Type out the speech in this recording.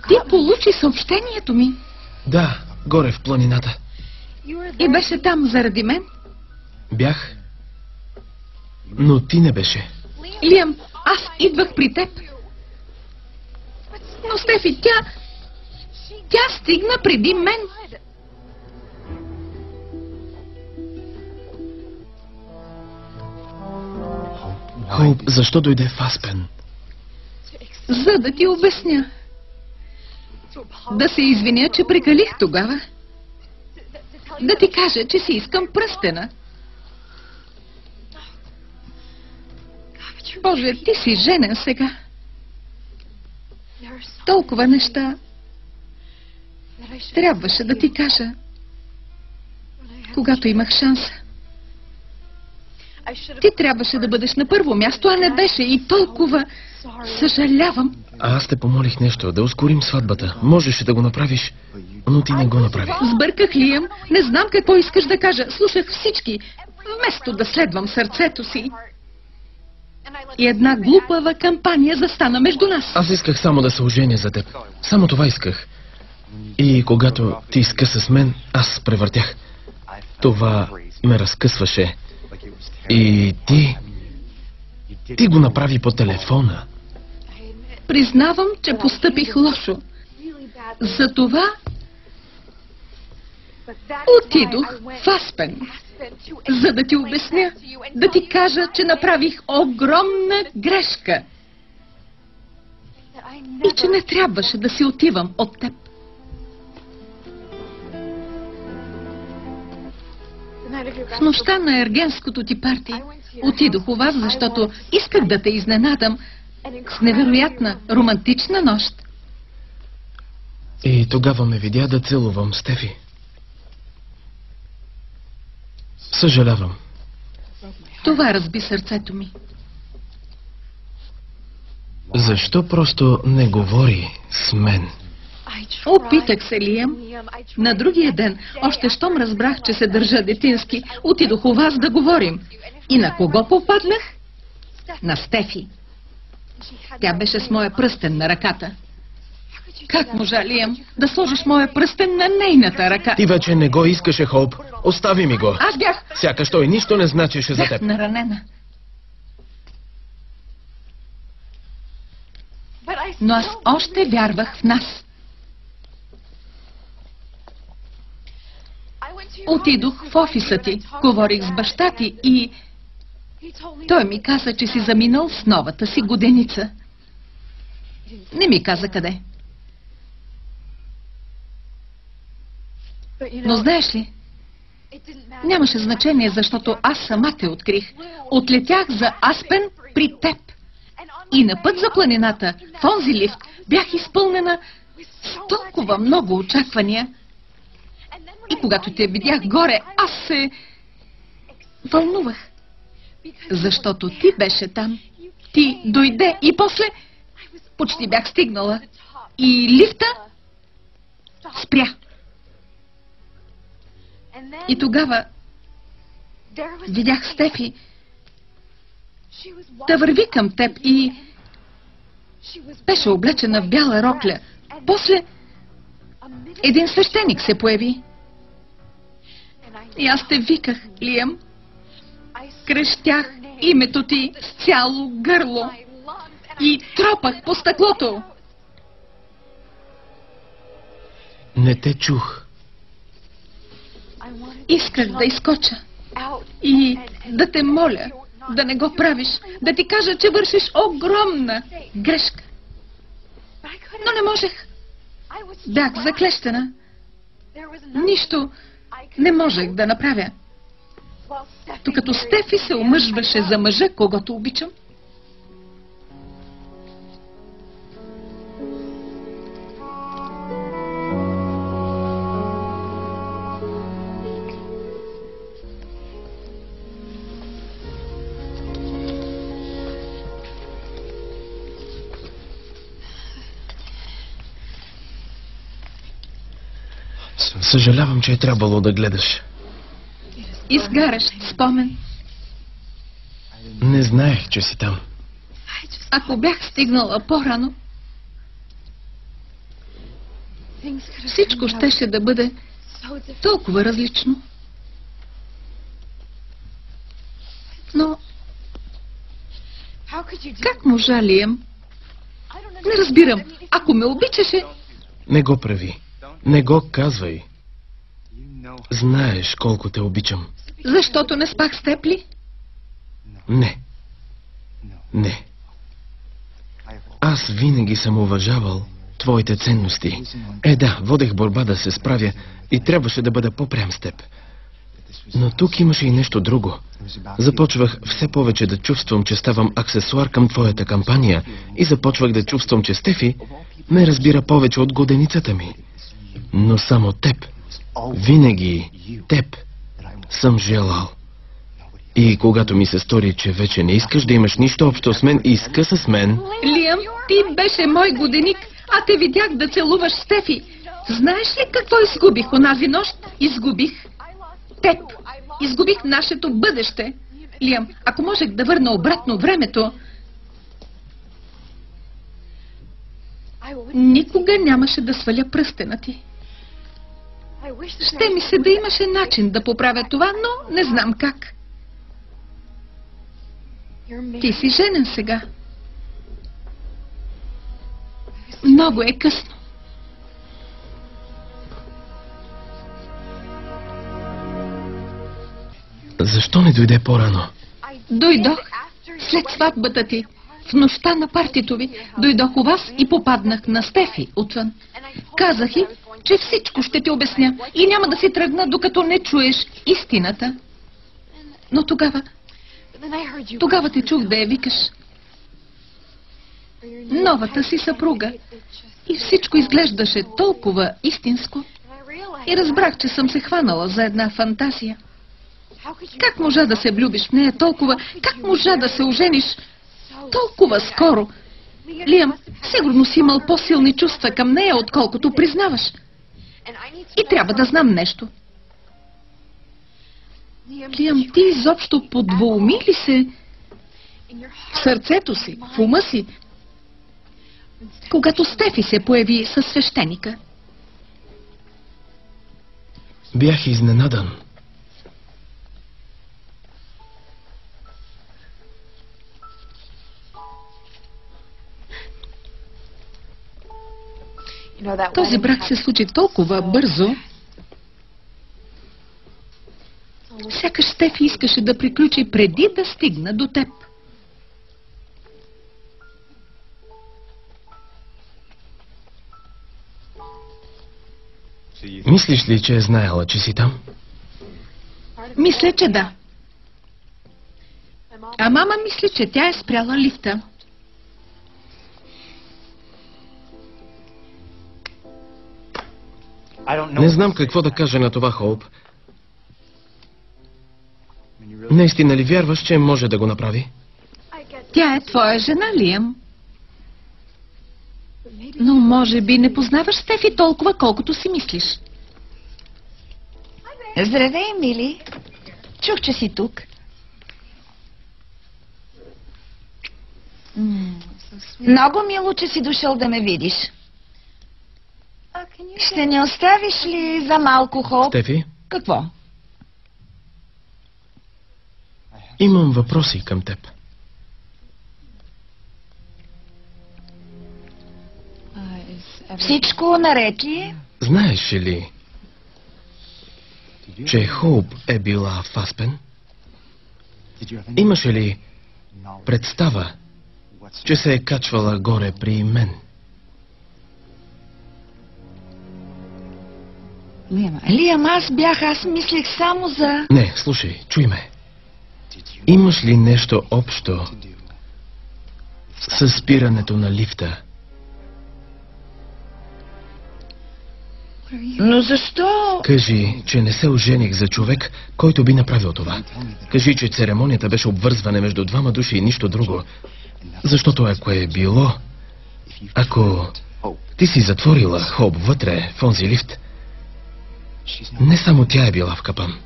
Ти получи съобщението ми. Да, горе в планината. И беше там заради мен. Бях. Но ти не беше. Лиам, аз идвах при теб. Но Стефи, тя стигна преди мен. Хоуп, защо дойде в Аспен? За да ти обясня. Да се извиня, че прекалих тогава. Да ти кажа, че си искам пръстена. Боже, ти си женен сега. Толкова неща трябваше да ти кажа, когато имах шанса. Ти трябваше да бъдеш на първо място, а не беше, и толкова съжалявам. А аз те помолих нещо, да ускорим сватбата. Можеше да го направиш, но ти не го направи. Сбърках, Лиам. Не знам какво искаш да кажа. Слушах всички, вместо да следвам сърцето си. И една глупава кампания застана между нас. Аз исках само да се оженя за теб. Само това исках. И когато ти скъса с мен, аз превъртях. Това ме разкъсваше. И ти го направи по телефона. Признавам, че постъпих лошо. Затова отидох в Аспен, за да ти обясня, да ти кажа, че направих огромна грешка и че не трябваше да си отивам от теб. В нощта на ергенското ти парти отидох у вас, защото исках да те изненадам с невероятна романтична нощ. И тогава ме видя да целувам Стефи. Съжалявам. Това разби сърцето ми. Защо просто не говори с мен? Опитах се, Лиам. На другия ден, още щом разбрах, че се държа детински, отидох у вас да говорим. И на кого попаднах? На Стефи. Тя беше с моя пръстен на ръката. Как можа, Лиам, да сложиш моя пръстен на нейната ръка? Ти вече не го искаше, Хоуп. Остави ми го. Аз бях... Сякаш той нищо не значеше за Бях теб. наранена. Но аз още вярвах в нас. Отидох в офиса ти, говорих с баща ти и... той ми каза, че си заминал с новата си годеница. Не ми каза къде. Но знаеш ли, нямаше значение, защото аз сама те открих. Отлетях за Аспен при теб. И на път за планината, в онзи лифт, бях изпълнена с толкова много очаквания. И когато те видях горе, аз се вълнувах. Защото ти беше там. Ти дойде и после почти бях стигнала. И лифта спря. И тогава видях Стефи да върви към теб и беше облечена в бяла рокля. После един свещеник се появи. И аз те виках, Лиам. Крещях името ти с цяло гърло и тропах по стъклото. Не те чух. Исках да изскоча и да те моля да не го правиш, да ти кажа, че вършиш огромна грешка. Но не можех. Бях заклещена. Нищо не можех да направя. Докато Стефи се омъжваше за мъжа, когото обичам. Съжалявам, че е трябвало да гледаш. Изгарящ спомен. Не знаех, че си там. Ако бях стигнала по-рано, всичко щеше да бъде толкова различно. Но как можа, Лиам? Не разбирам. Ако ме обичаше... Не го прави. Не го казвай. Знаеш колко те обичам. Защото не спах с теб ли? Не. Не. Аз винаги съм уважавал твоите ценности. Да, водех борба да се справя и трябваше да бъда по-прям с теб. Но тук имаше и нещо друго. Започвах все повече да чувствам, че ставам аксесуар към твоята кампания и започвах да чувствам, че Стефи ме разбира повече от годеницата ми. Но само теб, винаги теб, съм желал. И когато ми се стори, че вече не искаш да имаш нищо общо с мен и скъса с мен... Лиам, ти беше мой годеник, а те видях да целуваш Стефи. Знаеш ли какво изгубих онази нощ? Изгубих теб. Изгубих нашето бъдеще. Лиам, ако можех да върна обратно времето, никога нямаше да сваля пръстена ти. Ще ми се да имаше начин да поправя това, но не знам как. Ти си женен сега. Много е късно. Защо не дойде по-рано? Дойдох след сватбата ти. В нощта на партито ви дойдох у вас и попаднах на Стефи отвън. Казах й, че всичко ще ти обясня и няма да си тръгна, докато не чуеш истината. Но тогава те чух да я викаш новата си съпруга. И всичко изглеждаше толкова истинско. И разбрах, че съм се хванала за една фантазия. Как можа да се влюбиш в нея толкова? Как можа да се ожениш толкова скоро? Лиам, сигурно си имал по-силни чувства към нея, отколкото признаваш. И трябва да знам нещо. Лиам, ти изобщо подвоуми ли се в сърцето си, в ума си, когато Стефи се появи със свещеника? Бях изненадан. Този брак се случи толкова бързо. Сякаш Стефи искаше да приключи преди да стигна до теб. Мислиш ли, че е знаела, че си там? Мисля, че да. А мама мисли, че тя е спряла лифта. Не знам какво да кажа на това, Хоуп. Наистина ли вярваш, че може да го направи? Тя е твоя жена, Лиам. Но може би не познаваш Стефи толкова, колкото си мислиш. Здравей, мили. Чух, че си тук. Много мило, че си дошъл да ме видиш. Ще не оставиш ли за малко, Хоуп? Стефи, Какво? имам въпроси към теб. Всичко наред ли е? Знаеш ли, че Хоуп е била в Аспен? Имаше ли представа, че се е качвала горе при мен? Лиам, аз мислех само за... Не, слушай, чуй ме. Имаш ли нещо общо с спирането на лифта? Но защо? Кажи, че не се ожених за човек, който би направил това. Кажи, че церемонията беше обвързване между двама души и нищо друго. Защото ако е било... Ако ти си затворила Хоуп вътре в онзи лифт, не само тя е била в капан.